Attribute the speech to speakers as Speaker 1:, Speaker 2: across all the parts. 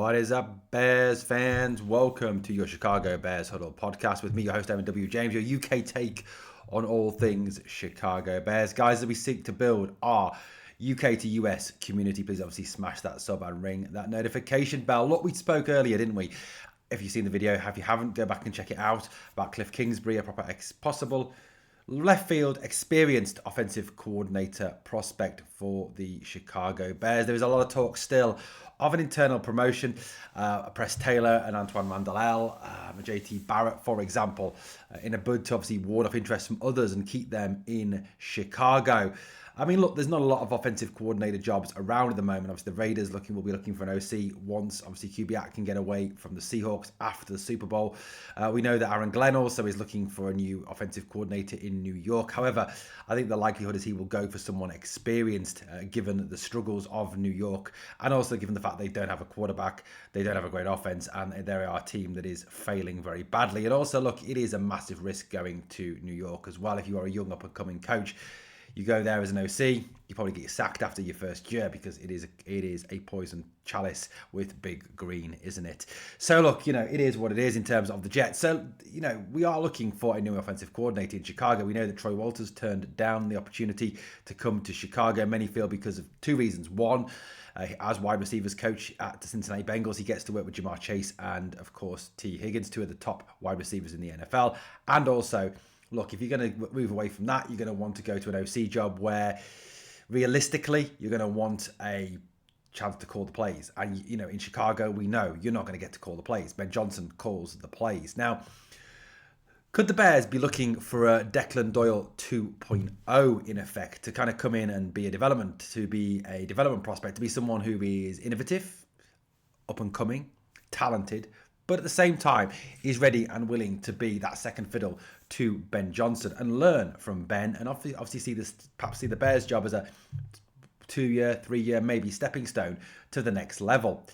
Speaker 1: What is up, Bears fans? Welcome to your Chicago Bears Huddle podcast with me, your host, Evan W. James, your UK take on all things Chicago Bears. Guys, as we seek to build our UK to US community, please obviously smash that sub and ring that notification bell. Look, we spoke earlier, didn't we? If you've seen the video, if you haven't, go back and check it out about Cliff Kingsbury, a proper possible left field experienced offensive coordinator prospect for the Chicago Bears. There is a lot of talk still of an internal promotion. Press Taylor and Antoine Mandel, JT Barrett, for example, in a bid to obviously ward off interest from others and keep them in Chicago. I mean, look, there's not a lot of offensive coordinator jobs around at the moment. Obviously, the Raiders will be looking for an OC once, obviously, Kubiak can get away from the Seahawks after the Super Bowl. We know that Aaron Glenn also is looking for a new offensive coordinator in New York. However, I think the likelihood is he will go for someone experienced, given the struggles of New York, and also given the fact they don't have a quarterback, they don't have a great offense, and they are a team that is failing very badly. And also, look, it is a massive risk going to New York as well. If you are a young up-and-coming coach, you go there as an OC, you probably get sacked after your first year because it is a poison chalice with big green, isn't it? So look, it is what it is in terms of the Jets. So, we are looking for a new offensive coordinator in Chicago. We know that Troy Walters turned down the opportunity to come to Chicago. Many feel because of two reasons. One, as wide receivers coach at the Cincinnati Bengals, he gets to work with Jamar Chase and, of course, T. Higgins, two of the top wide receivers in the NFL. And also, look, if you're going to move away from that, you're going to want to go to an OC job where realistically you're going to want a chance to call the plays. And, in Chicago, we know you're not going to get to call the plays. Ben Johnson calls the plays. Now, could the Bears be looking for a Declan Doyle 2.0 in effect to kind of come in and be a development prospect, to be someone who is innovative, up and coming, talented, but at the same time is ready and willing to be that second fiddle to Ben Johnson and learn from Ben, and obviously perhaps see the Bears job as a 2-year, 3-year, maybe stepping stone to the next level.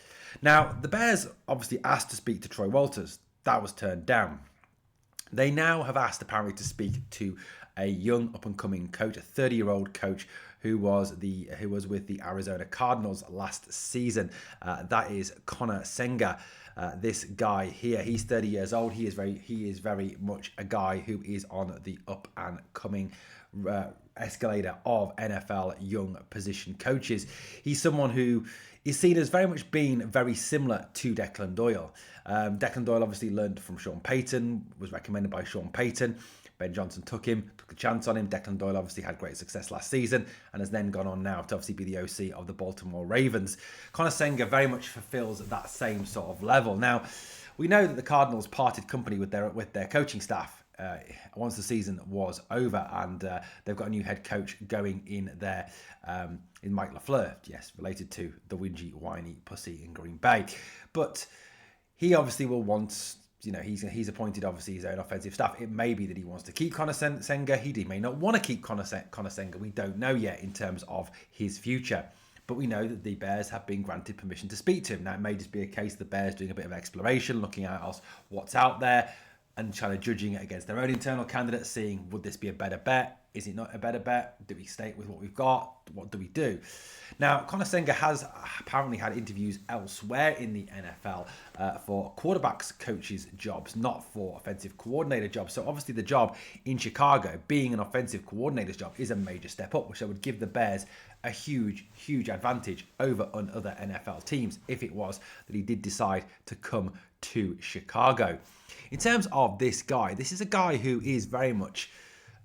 Speaker 1: Now, the Bears obviously asked to speak to Troy Walters. That was turned down. They now have asked apparently to speak to a young up-and-coming coach, a 30-year-old coach who was with the Arizona Cardinals last season. That is Connor Senga. This guy here, he's 30 years old. He is very much a guy who is on the up and coming escalator of NFL young position coaches. He's someone who is seen as very much being very similar to Declan Doyle. Declan Doyle obviously learned from Sean Payton, was recommended by Sean Payton. Ben Johnson took a chance on him. Declan Doyle obviously had great success last season and has then gone on now to obviously be the OC of the Baltimore Ravens. Connor Senga very much fulfills that same sort of level. Now, we know that the Cardinals parted company with their coaching staff once the season was over, and they've got a new head coach going in there, in Mike LaFleur. Yes, related to the whingy, whiny pussy in Green Bay. But he obviously will want... he's appointed obviously his own offensive staff. It may be that he wants to keep Connor Senga. He may not want to keep Connor Senga. We don't know yet in terms of his future. But we know that the Bears have been granted permission to speak to him. Now, it may just be a case of the Bears doing a bit of exploration, looking at what's out there and kind of judging it against their own internal candidates, seeing, would this be a better bet? Is it not a better bet? Do we stay with what we've got? What do we do? Now, Connor Senga has apparently had interviews elsewhere in the NFL for quarterbacks coaches jobs, not for offensive coordinator jobs. So obviously the job in Chicago, being an offensive coordinator's job, is a major step up, which would give the Bears a huge, huge advantage over on other NFL teams if it was that he did decide to come to Chicago. In terms of this guy, this is a guy who is very much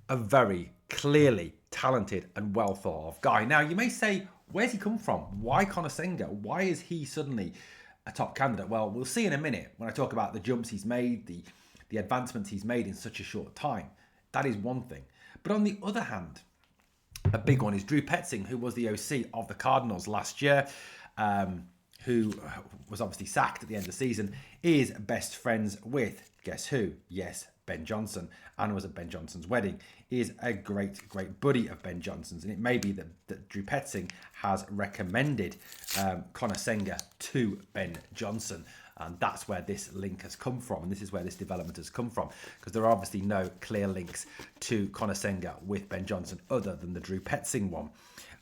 Speaker 1: a very clearly talented and well thought of guy. Now, you may say, where's he come from? Why Connor Senga? Why is he suddenly a top candidate? Well, we'll see in a minute when I talk about the jumps he's made, the advancements he's made in such a short time. That is one thing. But on the other hand, a big one is Drew Petzing, who was the OC of the Cardinals last year, who was obviously sacked at the end of the season, is best friends with, guess who? Yes, Ben Johnson, and was at Ben Johnson's wedding. He is a great, great buddy of Ben Johnson's, and it may be that Drew Petzing has recommended Connor Senga to Ben Johnson, and that's where this link has come from, and this is where this development has come from, because there are obviously no clear links to Connor Senga with Ben Johnson other than the Drew Petzing one.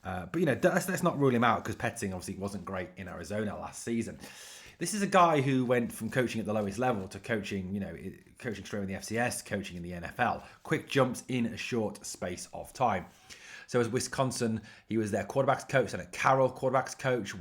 Speaker 1: But let's not rule him out, because Petzing obviously wasn't great in Arizona last season. This is a guy who went from coaching at the lowest level to coaching, coaching straight in the FCS, coaching in the NFL. Quick jumps in a short space of time. So as Wisconsin, he was their quarterbacks coach, and at Carroll, quarterbacks coach,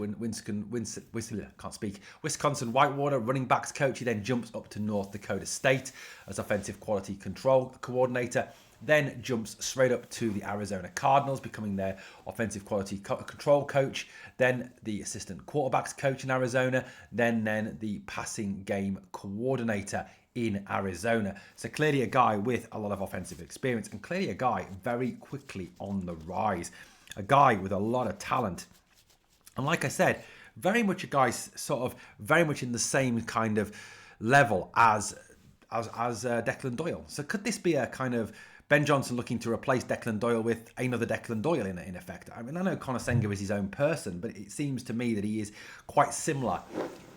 Speaker 1: Wisconsin Whitewater, running backs coach. He then jumps up to North Dakota State as offensive quality control coordinator, then jumps straight up to the Arizona Cardinals, becoming their offensive quality control coach, then the assistant quarterbacks coach in Arizona, then the passing game coordinator in Arizona. So clearly a guy with a lot of offensive experience, and clearly a guy very quickly on the rise. A guy with a lot of talent. And like I said, very much a guy sort of very much in the same kind of level as Declan Doyle. So could this be a kind of Ben Johnson looking to replace Declan Doyle with another Declan Doyle in effect? I mean, I know Connor Senga is his own person, but it seems to me that he is quite similar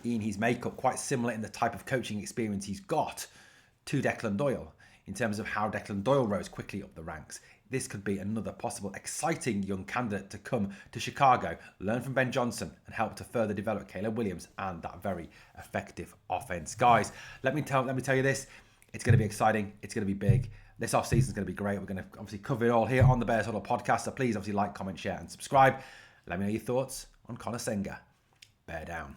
Speaker 1: in his makeup, quite similar in the type of coaching experience he's got to Declan Doyle in terms of how Declan Doyle rose quickly up the ranks. This could be another possible exciting young candidate to come to Chicago, learn from Ben Johnson, and help to further develop Caleb Williams and that very effective offense. Guys, let me tell you this. It's going to be exciting. It's going to be big. This offseason is going to be great. We're going to obviously cover it all here on the Bears Huddle podcast. So please obviously like, comment, share, and subscribe. Let me know your thoughts on Connor Senga. Bear down.